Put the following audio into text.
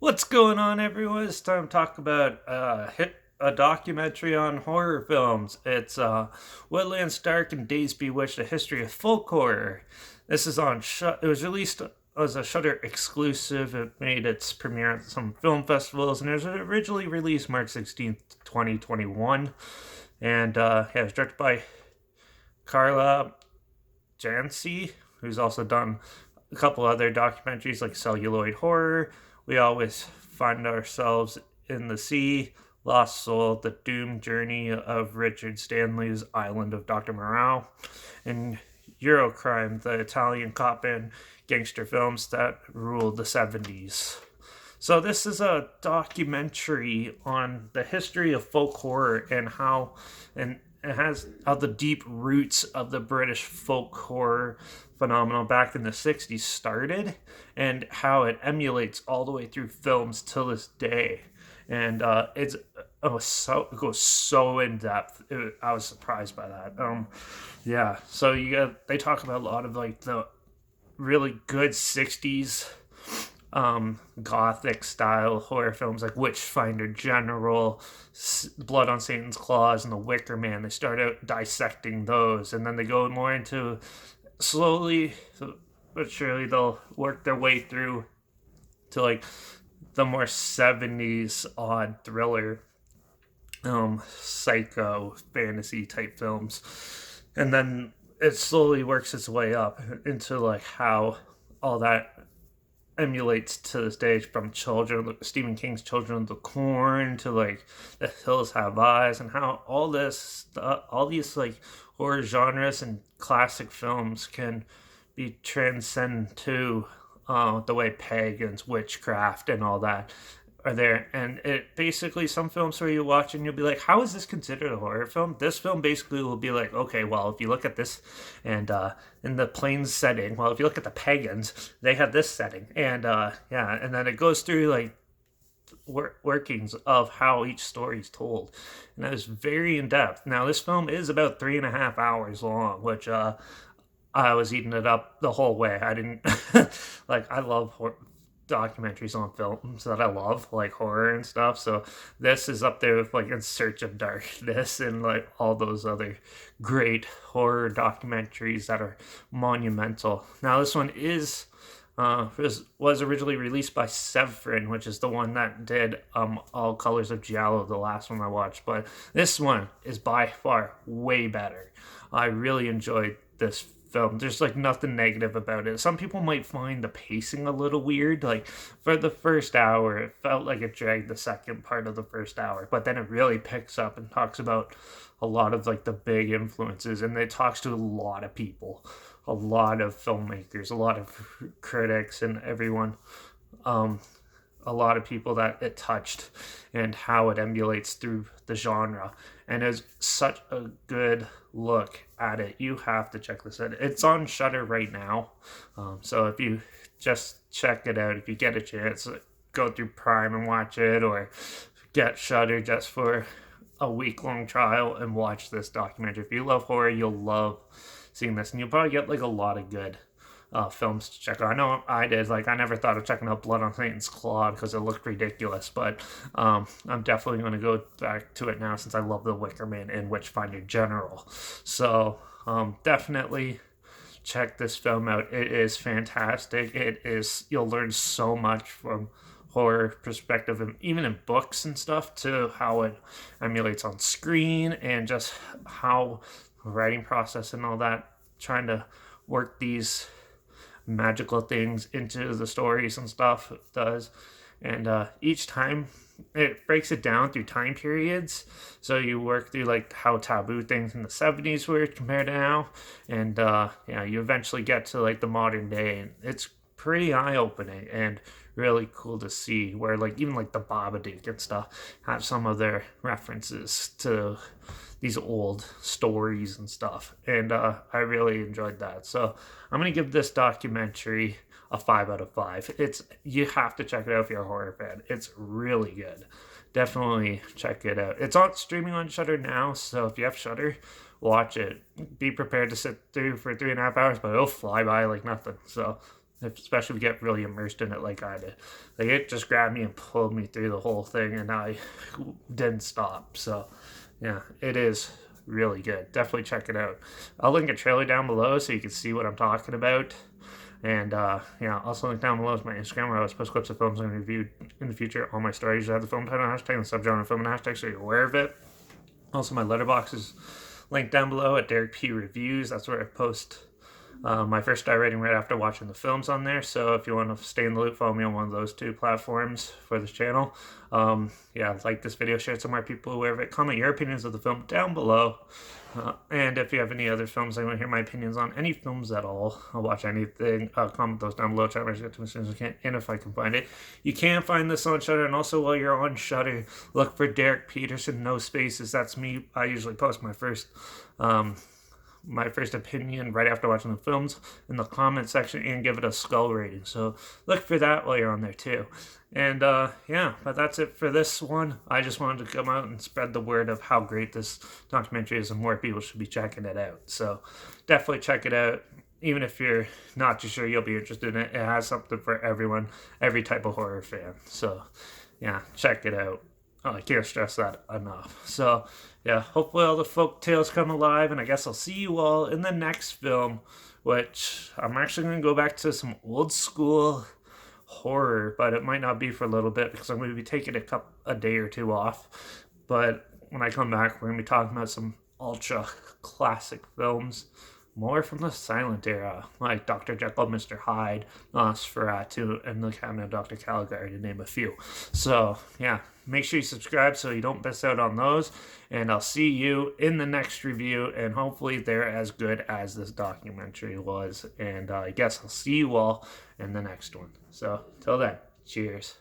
What's going on, everyone? It's time to talk about a documentary on horror films. It's Woodlands, Dark, and Days Bewitched: A History of Folk Horror. This is on. It was released as a Shudder exclusive. It made its premiere at some film festivals, and it was originally released March 16th, 2021. And yeah, it was directed by Carla Jancy, who's also done a couple other documentaries like Celluloid Horror. We always find ourselves in the sea, Lost Soul, The Doomed Journey of Richard Stanley's Island of Dr. Moreau, and Eurocrime, the Italian cop and gangster films that ruled the 70s. So this is a documentary on the history of folk horror and it has how the deep roots of the British folk horror phenomenon back in the 60s started and how it emulates all the way through films till this day. And it goes so in depth. I was surprised by that. Yeah. So they talk about a lot of like the really good 60s gothic style horror films like Witchfinder General, Blood on Satan's Claws, and The Wicker Man. They start out dissecting those, and then they go more into slowly but surely they'll work their way through to like the more 70s odd thriller, psycho fantasy type films, and then it slowly works its way up into like how all that emulates to this day, from Stephen King's Children of the Corn to like The Hills Have Eyes, and how all these like horror genres and classic films can be transcend to the way pagans, witchcraft, and all that are there. And it basically, some films where you watch and you'll be like, how is this considered a horror film? This film basically will be like, okay, well, if you look at this and in the plains setting, well, if you look at the pagans, they have this setting, and yeah, and then it goes through like workings of how each story is told, and that is very in depth. Now this film is about 3.5 hours long, which I was eating it up the whole way. I didn't like, I love documentaries on films that I love, like horror and stuff. So this is up there with like In Search of Darkness and like all those other great horror documentaries that are monumental. Now this one was originally released by Severin, which is the one that did All Colors of Giallo, the last one I watched. But this one is by far way better. I really enjoyed this film. There's like nothing negative about it. Some people might find the pacing a little weird. Like for the first hour, it felt like it dragged the second part of the first hour, but then it really picks up and talks about a lot of like the big influences, and it talks to a lot of people, a lot of filmmakers, a lot of critics, and everyone. Um, a lot of people that it touched and how it emulates through the genre, and is such a good look at it. You have to check this out. It's on Shudder right now, so if you just check it out, if you get a chance, go through Prime and watch it, or get Shudder just for a week-long trial and watch this documentary. If you love horror, you'll love seeing this, and you'll probably get like a lot of good films to check out. I know I did. Like, I never thought of checking out Blood on Satan's Claw because it looked ridiculous, but I'm definitely going to go back to it now since I love The Wicker Man and Witchfinder General. So definitely check this film out. It is fantastic. You'll learn so much from horror perspective, and even in books and stuff, to how it emulates on screen, and just how the writing process and all that, trying to work these magical things into the stories and stuff does. And each time it breaks it down through time periods, so you work through like how taboo things in the 70s were compared to now, and yeah, you eventually get to like the modern day, and it's pretty eye-opening and really cool to see where like even like the Babadook and stuff have some of their references to these old stories and stuff, and I really enjoyed that. So I'm gonna give this documentary a 5 out of 5. You have to check it out if you're a horror fan. It's really good. Definitely check it out. It's on streaming on Shudder now, so if you have Shudder, watch it. Be prepared to sit through for 3.5 hours, but it'll fly by like nothing. So especially if you get really immersed in it like I did. Like, it just grabbed me and pulled me through the whole thing, and I didn't stop. So, yeah, it is really good. Definitely check it out. I'll link a trailer down below so you can see what I'm talking about. And yeah, also link down below is my Instagram where I was post clips of films I reviewed in the future. All my stories have the film title hashtag and subgenre film hashtag, so you're aware of it. Also, my Letterbox is linked down below at Derek P Reviews. That's where I post my first star rating right after watching the films on there. So if you want to stay in the loop, follow me on one of those two platforms for this channel. Yeah, like this video, share it somewhere, people aware of it. Comment your opinions of the film down below. And if you have any other films I want to hear my opinions on, any films at all, I'll watch anything. Comment those down below. Try to get to as soon as I can, and if I can find it. You can find this on Shudder, and also while you're on Shudder, look for Derek Peterson, no spaces. That's me. I usually post my first opinion right after watching the films in the comment section and give it a skull rating. So look for that while you're on there too. And yeah, but that's it for this one. I just wanted to come out and spread the word of how great this documentary is and more people should be checking it out. So definitely check it out. Even if you're not too sure you'll be interested in it, it has something for everyone, every type of horror fan. So yeah, check it out. Oh, I can't stress that enough. So, yeah, hopefully all the folk tales come alive, and I guess I'll see you all in the next film, which I'm actually going to go back to some old school horror, but it might not be for a little bit because I'm going to be taking a day or two off. But when I come back, we're going to be talking about some ultra classic films. More from the silent era, like Dr. Jekyll, Mr. Hyde, Nosferatu, and the Cabinet of Dr. Caligari, to name a few. So, yeah, make sure you subscribe so you don't miss out on those. And I'll see you in the next review, and hopefully they're as good as this documentary was. And I guess I'll see you all in the next one. So, till then, cheers.